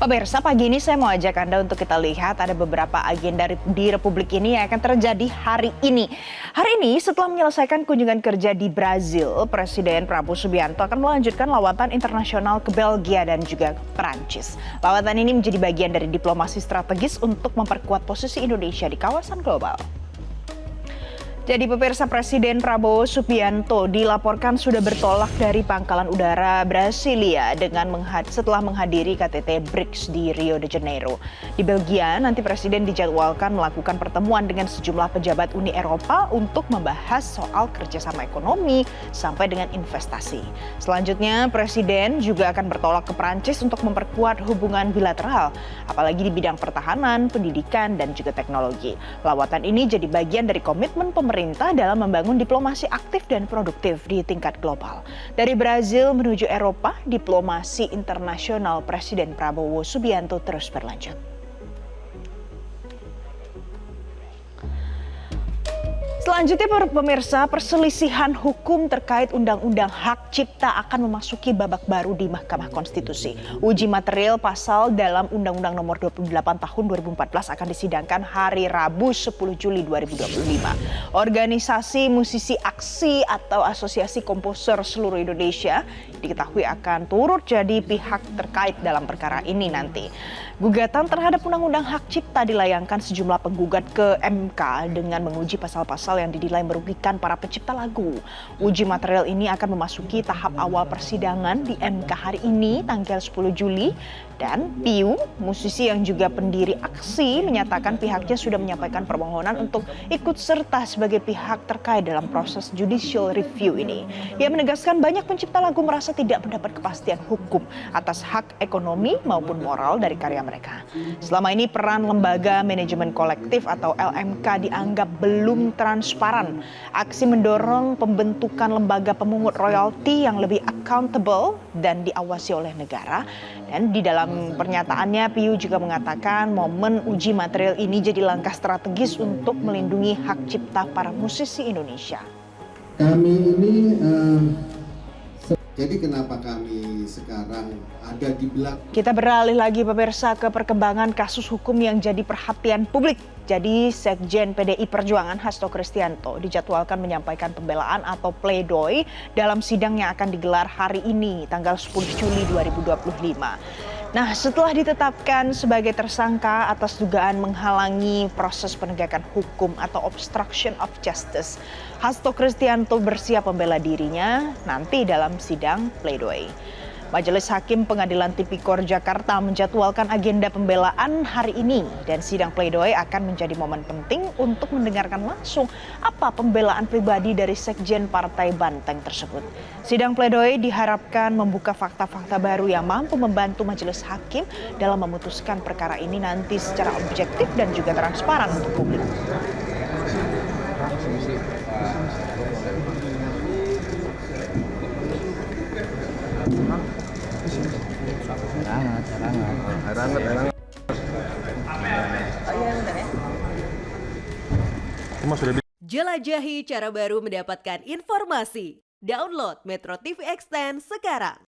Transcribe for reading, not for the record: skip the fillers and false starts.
Pemirsa, pagi ini saya mau ajak Anda untuk kita lihat ada beberapa agenda di Republik ini yang akan terjadi hari ini. Hari ini setelah menyelesaikan kunjungan kerja di Brazil, Presiden Prabowo Subianto akan melanjutkan lawatan internasional ke Belgia dan juga Perancis. Lawatan ini menjadi bagian dari diplomasi strategis untuk memperkuat posisi Indonesia di kawasan global. Jadi pemirsa, Presiden Prabowo Subianto dilaporkan sudah bertolak dari Pangkalan Udara Brasilia setelah menghadiri KTT BRICS di Rio de Janeiro. Di Belgia, nanti Presiden dijadwalkan melakukan pertemuan dengan sejumlah pejabat Uni Eropa untuk membahas soal kerjasama ekonomi sampai dengan investasi. Selanjutnya, Presiden juga akan bertolak ke Perancis untuk memperkuat hubungan bilateral, apalagi di bidang pertahanan, pendidikan, dan juga teknologi. Lawatan ini jadi bagian dari komitmen pemerintah dalam membangun diplomasi aktif dan produktif di tingkat global. Dari Brazil menuju Eropa, diplomasi internasional Presiden Prabowo Subianto terus berlanjut. Selanjutnya pemirsa, perselisihan hukum terkait Undang-Undang Hak Cipta akan memasuki babak baru di Mahkamah Konstitusi. Uji material pasal dalam Undang-Undang Nomor 28 Tahun 2014 akan disidangkan hari Rabu 10 Juli 2025. Organisasi Musisi Aksi atau Asosiasi Komposer Seluruh Indonesia diketahui akan turut jadi pihak terkait dalam perkara ini nanti. Gugatan terhadap Undang-Undang Hak Cipta dilayangkan sejumlah penggugat ke MK dengan menguji pasal-pasal yang dinilai merugikan para pencipta lagu. Uji material ini akan memasuki tahap awal persidangan di MK hari ini tanggal 10 Juli dan Piu, musisi yang juga pendiri aksi, menyatakan pihaknya sudah menyampaikan permohonan untuk ikut serta sebagai pihak terkait dalam proses judicial review ini. Ia menegaskan banyak pencipta lagu merasa tidak mendapat kepastian hukum atas hak ekonomi maupun moral dari karya mereka. Selama ini peran lembaga manajemen kolektif atau LMK dianggap belum transparan. Aksi mendorong pembentukan lembaga pemungut royalti yang lebih accountable dan diawasi oleh negara. Dan di dalam pernyataannya, Piu juga mengatakan momen uji material ini jadi langkah strategis untuk melindungi hak cipta para musisi Indonesia. Jadi kenapa kami sekarang ada di belakang? Kita beralih lagi pemirsa ke perkembangan kasus hukum yang jadi perhatian publik. Jadi Sekjen PDI Perjuangan Hasto Kristianto dijadwalkan menyampaikan pembelaan atau pledoi dalam sidang yang akan digelar hari ini tanggal 10 Juli 2025. Nah, setelah ditetapkan sebagai tersangka atas dugaan menghalangi proses penegakan hukum atau obstruction of justice, Hasto Kristianto bersiap membela dirinya nanti dalam sidang pledoi. Majelis Hakim Pengadilan Tipikor Jakarta menjadwalkan agenda pembelaan hari ini dan sidang pledoi akan menjadi momen penting untuk mendengarkan langsung apa pembelaan pribadi dari Sekjen Partai Banteng tersebut. Sidang pledoi diharapkan membuka fakta-fakta baru yang mampu membantu Majelis Hakim dalam memutuskan perkara ini nanti secara objektif dan juga transparan untuk publik. Jelajahi cara baru mendapatkan informasi. Download Metro TV Extend sekarang.